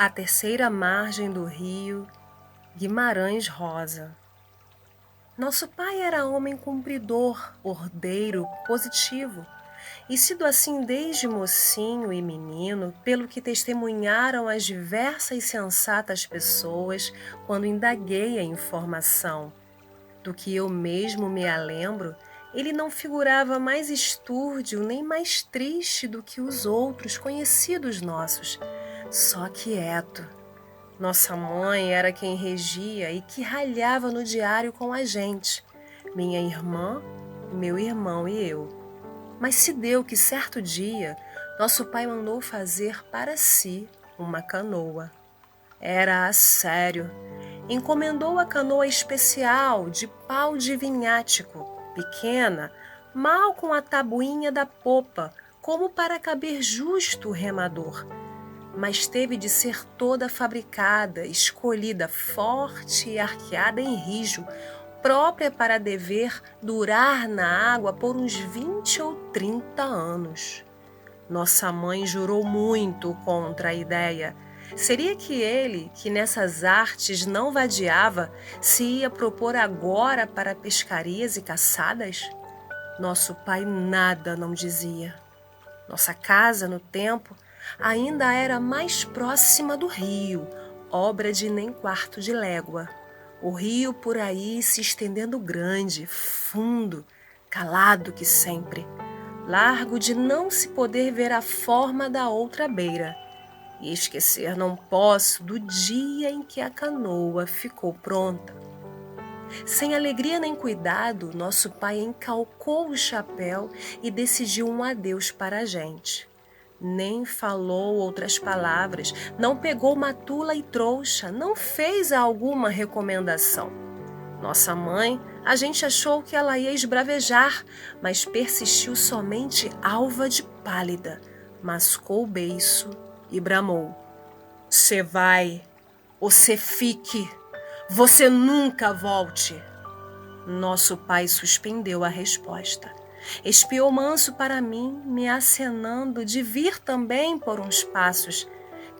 À terceira margem do rio, Guimarães Rosa. Nosso pai era homem cumpridor, ordeiro, positivo, e sido assim desde mocinho e menino, pelo que testemunharam as diversas e sensatas pessoas quando indaguei a informação. Do que eu mesmo me alembro, ele não figurava mais estúrdio nem mais triste do que os outros conhecidos nossos, só quieto. Nossa mãe era quem regia e que ralhava no diário com a gente, minha irmã, meu irmão e eu. Mas se deu que certo dia nosso pai mandou fazer para si uma canoa. Era a sério. Encomendou a canoa especial de pau de vinhático, pequena, mal com a tabuinha da popa, como para caber justo o remador. Mas teve de ser toda fabricada, escolhida, forte e arqueada em rijo, própria para dever durar na água por uns 20 ou 30 anos. Nossa mãe jurou muito contra a ideia. Seria que ele, que nessas artes não vadiava, se ia propor agora para pescarias e caçadas? Nosso pai nada não dizia. Nossa casa, no tempo, ainda era mais próxima do rio, obra de nem quarto de légua. O rio por aí se estendendo grande, fundo, calado que sempre, largo de não se poder ver a forma da outra beira. E esquecer não posso do dia em que a canoa ficou pronta. Sem alegria nem cuidado, nosso pai encalcou o chapéu e decidiu um adeus para a gente. Nem falou outras palavras, não pegou matula e trouxa, não fez alguma recomendação. Nossa mãe, a gente achou que ela ia esbravejar, mas persistiu somente alva de pálida, mascou o beiço e bramou. "Cê vai, ou cê fique, você nunca volte." Nosso pai suspendeu a resposta. Espiou manso para mim, me acenando de vir também por uns passos.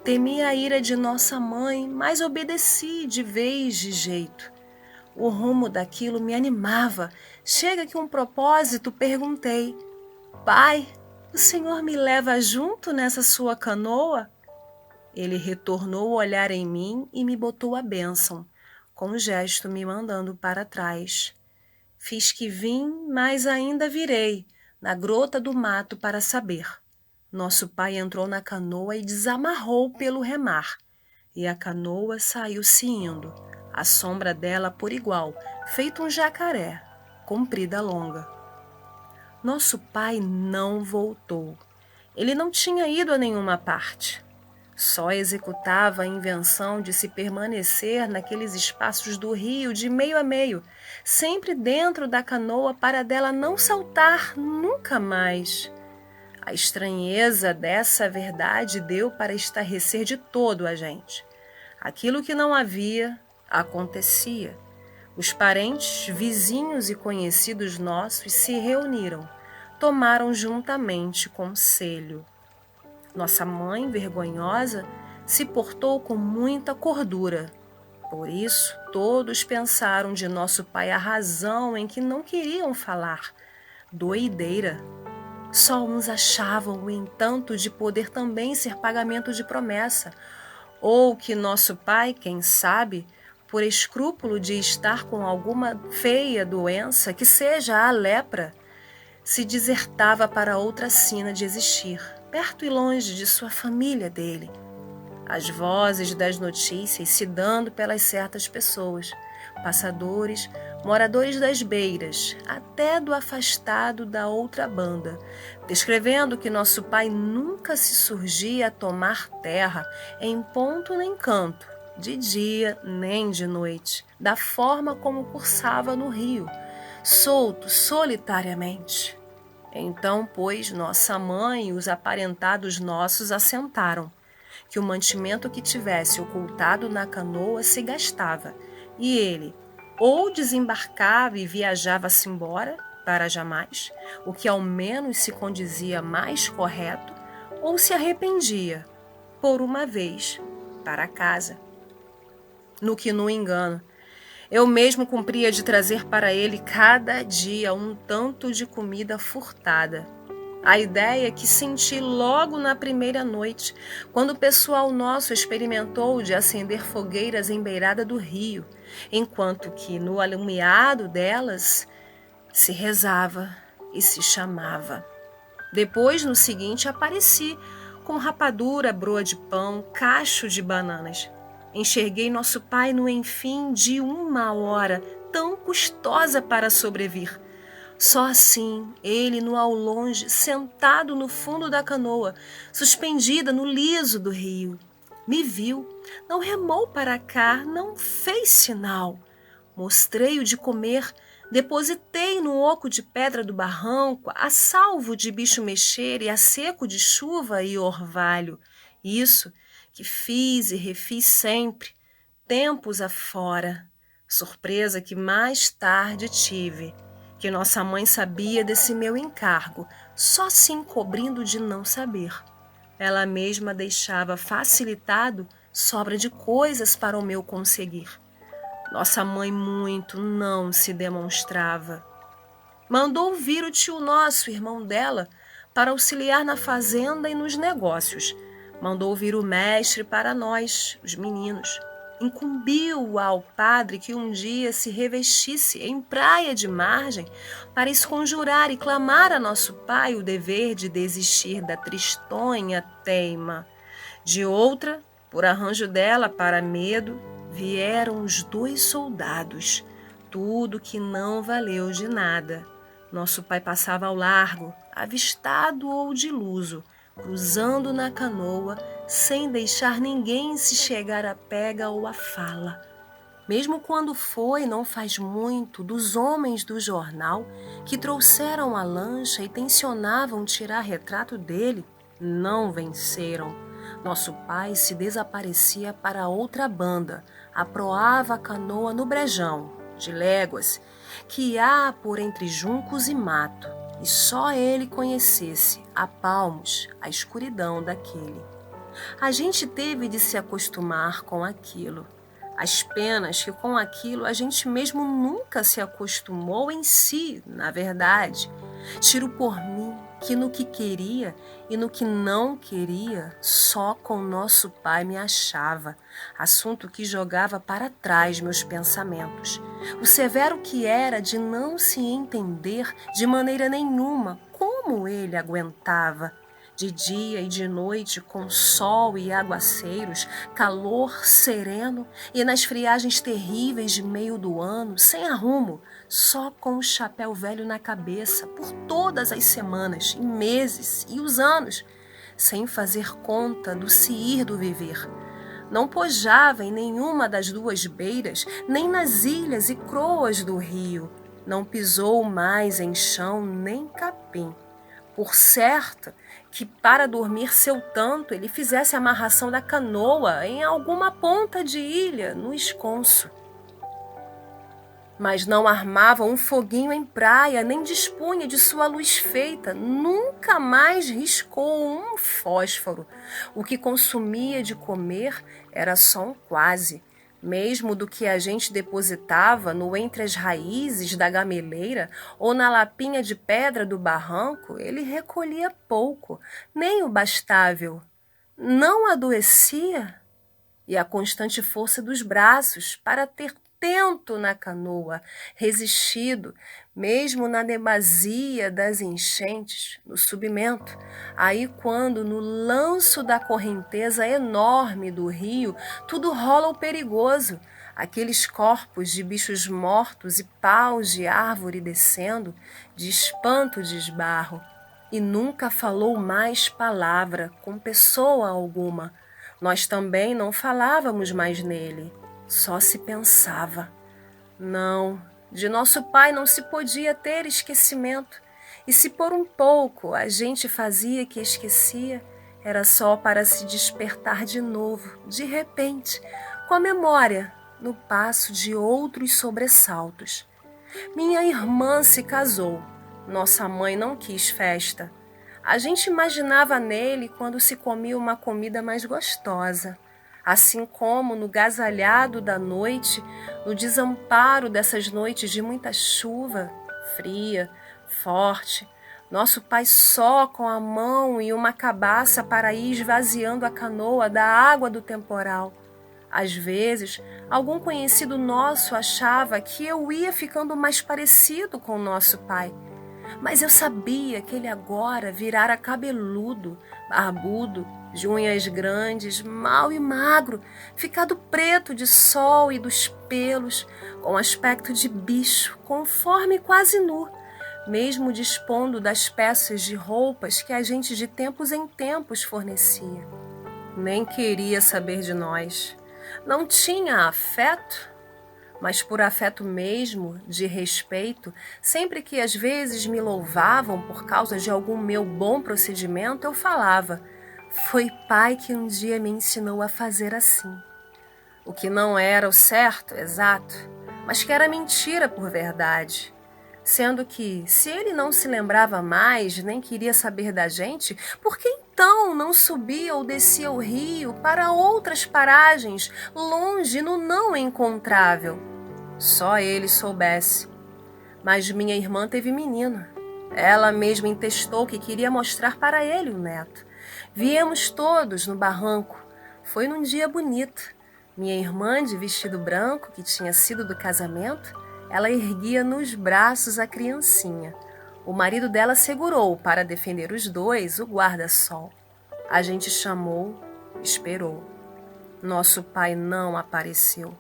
Temi a ira de nossa mãe, mas obedeci de vez de jeito. O rumo daquilo me animava. Chega que um propósito perguntei: "Pai, o senhor me leva junto nessa sua canoa?" Ele retornou o olhar em mim e me botou a bênção, com um gesto me mandando para trás. Fiz que vim, mas ainda virei, na grota do mato para saber. Nosso pai entrou na canoa e desamarrou pelo remar, e a canoa saiu-se indo, a sombra dela por igual, feito um jacaré, comprida longa. Nosso pai não voltou. Ele não tinha ido a nenhuma parte. Só executava a invenção de se permanecer naqueles espaços do rio de meio a meio, sempre dentro da canoa para dela não saltar nunca mais. A estranheza dessa verdade deu para estarrecer de todo a gente. Aquilo que não havia, acontecia. Os parentes, vizinhos e conhecidos nossos se reuniram, tomaram juntamente conselho. Nossa mãe, vergonhosa, se portou com muita cordura. Por isso, todos pensaram de nosso pai a razão em que não queriam falar. Doideira. Só uns achavam o entanto de poder também ser pagamento de promessa, ou que nosso pai, quem sabe, por escrúpulo de estar com alguma feia doença, que seja a lepra, se desertava para outra sina de existir, perto e longe de sua família dele. As vozes das notícias se dando pelas certas pessoas, passadores, moradores das beiras, até do afastado da outra banda, descrevendo que nosso pai nunca se surgia a tomar terra em ponto nem canto, de dia nem de noite, da forma como cursava no rio, solto solitariamente. Então, pois, nossa mãe e os aparentados nossos assentaram, que o mantimento que tivesse ocultado na canoa se gastava, e ele ou desembarcava e viajava-se embora, para jamais, o que ao menos se condizia mais correto, ou se arrependia, por uma vez, para casa. No que no engano, eu mesmo cumpria de trazer para ele cada dia um tanto de comida furtada. A ideia que senti logo na primeira noite, quando o pessoal nosso experimentou de acender fogueiras em beirada do rio, enquanto que no alumiado delas se rezava e se chamava. Depois, no seguinte, apareci com rapadura, broa de pão, cacho de bananas. Enxerguei nosso pai no enfim de uma hora tão custosa para sobrevir. Só assim, ele no ao longe, sentado no fundo da canoa, suspendida no liso do rio. Me viu, não remou para cá, não fez sinal. Mostrei-o de comer, depositei no oco de pedra do barranco, a salvo de bicho mexer e a seco de chuva e orvalho. Isso que fiz e refiz sempre, tempos afora. Surpresa que mais tarde tive, que nossa mãe sabia desse meu encargo, só se encobrindo de não saber. Ela mesma deixava facilitado sobra de coisas para o meu conseguir. Nossa mãe muito não se demonstrava. Mandou vir o tio nosso, irmão dela, para auxiliar na fazenda e nos negócios. Mandou vir o mestre para nós, os meninos. Incumbiu ao padre que um dia se revestisse em praia de margem para esconjurar e clamar a nosso pai o dever de desistir da tristonha teima. De outra, por arranjo dela, para medo, vieram os 2 soldados, tudo que não valeu de nada. Nosso pai passava ao largo, avistado ou de luso, cruzando na canoa, sem deixar ninguém se chegar à pega ou à fala. Mesmo quando foi, não faz muito, dos homens do jornal que trouxeram a lancha e tensionavam tirar retrato dele, não venceram. Nosso pai se desaparecia para outra banda, aproava a canoa no brejão, de léguas, que há por entre juncos e mato, e só ele conhecesse, a palmos, a escuridão daquele. A gente teve de se acostumar com aquilo. As penas que com aquilo a gente mesmo nunca se acostumou em si, na verdade. Tiro por mim que no que queria e no que não queria, só com nosso pai me achava, assunto que jogava para trás meus pensamentos. O severo que era de não se entender de maneira nenhuma como ele aguentava. De dia e de noite, com sol e aguaceiros, calor sereno e nas friagens terríveis de meio do ano, sem arrumo, só com o chapéu velho na cabeça, por todas as semanas e meses e os anos, sem fazer conta do se ir do viver. Não pojava em nenhuma das 2 beiras, nem nas ilhas e croas do rio. Não pisou mais em chão nem capim. Por certo que para dormir seu tanto ele fizesse a amarração da canoa em alguma ponta de ilha, no esconso. Mas não armava um foguinho em praia, nem dispunha de sua luz feita, nunca mais riscou um fósforo. O que consumia de comer era só um quase. Mesmo do que a gente depositava no entre as raízes da gameleira ou na lapinha de pedra do barranco, ele recolhia pouco, nem o bastável. Não adoecia? E a constante força dos braços para ter tento na canoa, resistido, mesmo na demasia das enchentes, no submento. Aí quando, no lanço da correnteza enorme do rio, tudo rola o perigoso, aqueles corpos de bichos mortos e paus de árvore descendo, de espanto de esbarro. E nunca falou mais palavra com pessoa alguma. Nós também não falávamos mais nele. Só se pensava. Não, de nosso pai não se podia ter esquecimento. E se por um pouco a gente fazia que esquecia, era só para se despertar de novo, de repente, com a memória, no passo de outros sobressaltos. Minha irmã se casou. Nossa mãe não quis festa. A gente imaginava nele quando se comia uma comida mais gostosa. Assim como no gasalhado da noite, no desamparo dessas noites de muita chuva, fria, forte, nosso pai só com a mão e uma cabaça para ir esvaziando a canoa da água do temporal. Às vezes, algum conhecido nosso achava que eu ia ficando mais parecido com nosso pai, mas eu sabia que ele agora virara cabeludo, barbudo, de unhas grandes, mau e magro, ficado preto de sol e dos pelos, com aspecto de bicho, conforme quase nu, mesmo dispondo das peças de roupas que a gente de tempos em tempos fornecia. Nem queria saber de nós. Não tinha afeto, mas por afeto mesmo, de respeito, sempre que às vezes me louvavam por causa de algum meu bom procedimento, eu falava: foi pai que um dia me ensinou a fazer assim. O que não era o certo, exato, mas que era mentira por verdade. Sendo que, se ele não se lembrava mais, nem queria saber da gente, por que então não subia ou descia o rio para outras paragens, longe no não encontrável? Só ele soubesse. Mas minha irmã teve menino. Ela mesma intestou que queria mostrar para ele o neto. Viemos todos no barranco. Foi num dia bonito. Minha irmã, de vestido branco, que tinha sido do casamento, ela erguia nos braços a criancinha. O marido dela segurou, para defender os dois, o guarda-sol. A gente chamou, esperou. Nosso pai não apareceu.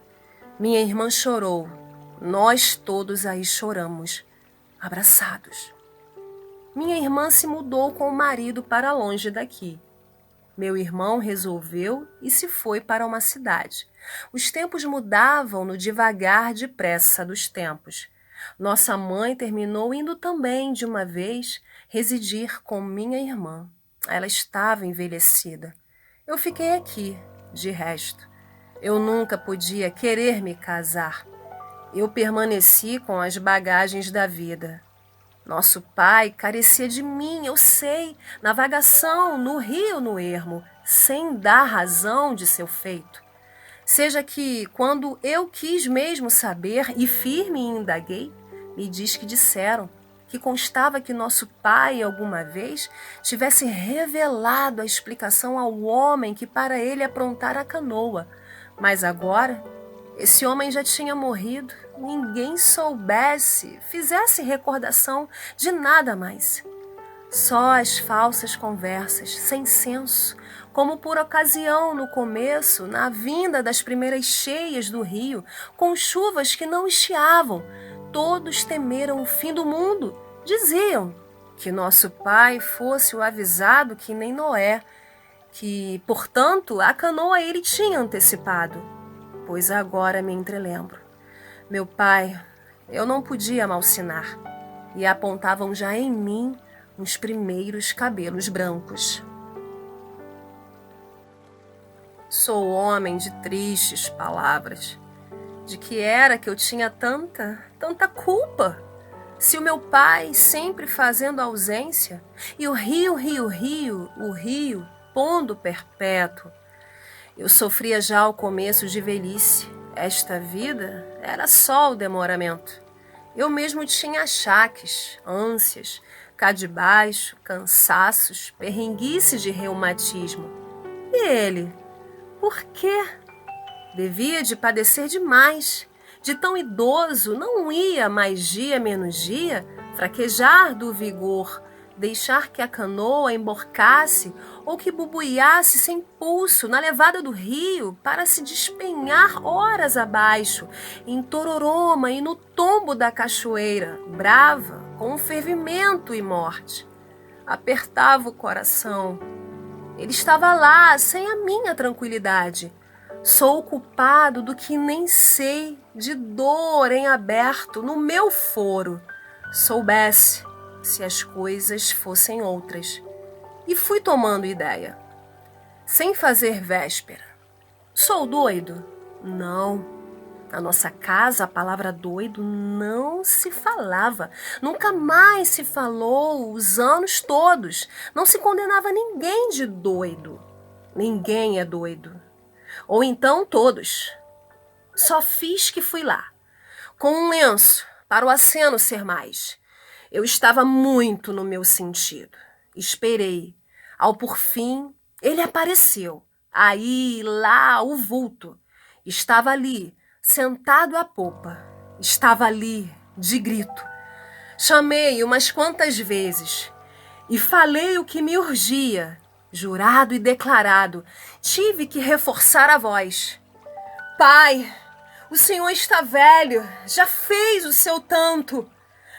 Minha irmã chorou. Nós todos aí choramos, abraçados. Minha irmã se mudou com o marido para longe daqui. Meu irmão resolveu e se foi para uma cidade. Os tempos mudavam no devagar depressa dos tempos. Nossa mãe terminou indo também, de uma vez, residir com minha irmã. Ela estava envelhecida. Eu fiquei aqui, de resto. Eu nunca podia querer me casar. Eu permaneci com as bagagens da vida. Nosso pai carecia de mim, eu sei, na vagação, no rio, no ermo, sem dar razão de seu feito. Seja que, quando eu quis mesmo saber e firme indaguei, me diz que disseram que constava que nosso pai, alguma vez, tivesse revelado a explicação ao homem que para ele aprontara a canoa. Mas agora, esse homem já tinha morrido, ninguém soubesse, fizesse recordação de nada mais. Só as falsas conversas, sem senso, como por ocasião no começo, na vinda das primeiras cheias do rio, com chuvas que não estiavam, todos temeram o fim do mundo. Diziam que nosso pai fosse o avisado que nem Noé, que, portanto, a canoa ele tinha antecipado. Pois agora me entrelembro. Meu pai, eu não podia malsinar, e apontavam já em mim os primeiros cabelos brancos. Sou homem de tristes palavras. De que era que eu tinha tanta culpa? Se o meu pai sempre fazendo ausência, e o rio, pondo perpétuo. Eu sofria já ao começo de velhice. Esta vida era só o demoramento. Eu mesmo tinha achaques, ânsias, cá de baixo, cansaços, perrenguices de reumatismo. E ele? Por quê? Devia de padecer demais. De tão idoso, não ia mais dia menos dia fraquejar do vigor, deixar que a canoa emborcasse ou que bubuiasse sem pulso na levada do rio para se despenhar horas abaixo, em Tororoma e no tombo da cachoeira, brava, com fervimento e morte. Apertava o coração. Ele estava lá, sem a minha tranquilidade. Sou o culpado do que nem sei, de dor em aberto no meu foro. Soubesse, se as coisas fossem outras. E fui tomando ideia. Sem fazer véspera. Sou doido? Não. Na nossa casa a palavra doido não se falava. Nunca mais se falou os anos todos. Não se condenava ninguém de doido. Ninguém é doido. ou então todos. Só fiz que fui lá, com um lenço, para o aceno ser mais. Eu estava muito no meu sentido. Esperei. Ao por fim, ele apareceu. Aí, lá, o vulto. Estava ali, sentado à popa. Estava ali, de grito. Chamei umas quantas vezes e falei o que me urgia. Jurado e declarado, tive que reforçar a voz. Pai, o senhor está velho, já fez o seu tanto.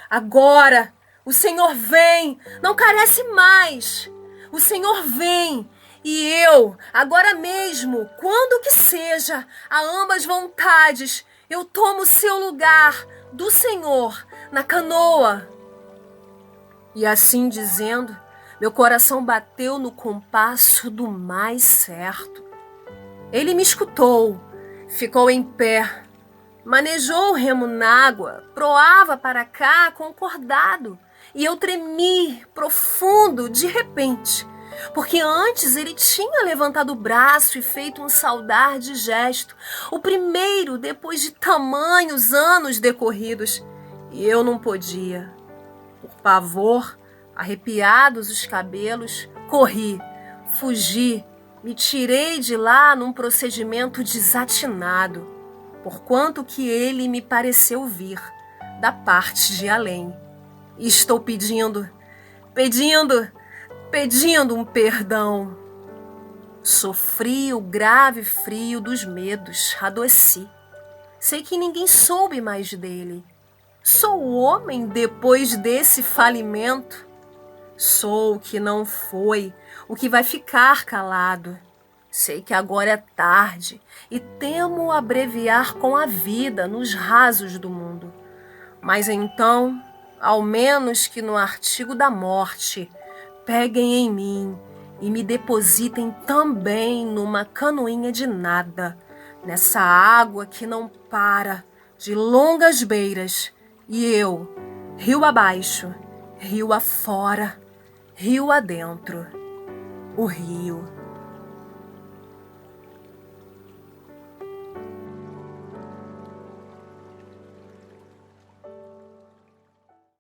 Agora, o Senhor vem, não carece mais. O Senhor vem, e eu, agora mesmo, quando que seja, a ambas vontades, eu tomo seu lugar do Senhor na canoa. E assim dizendo, meu coração bateu no compasso do mais certo. Ele me escutou, ficou em pé, manejou o remo nágua, proava para cá concordado, e eu tremi profundo de repente, porque antes ele tinha levantado o braço e feito um saudar de gesto, o primeiro depois de tamanhos anos decorridos, e eu não podia. Por pavor, arrepiados os cabelos, corri, fugi, me tirei de lá num procedimento desatinado, porquanto que ele me pareceu vir da parte de além. E estou pedindo um perdão. Sofri o grave frio dos medos, adoeci. Sei que ninguém soube mais dele. Sou o homem depois desse falimento. Sou o que não foi, o que vai ficar calado. Sei que agora é tarde e temo abreviar com a vida nos rasos do mundo. Mas então, ao menos que no artigo da morte, peguem em mim e me depositem também numa canoinha de nada, nessa água que não para, de longas beiras, e eu, rio abaixo, rio afora, rio adentro, o rio.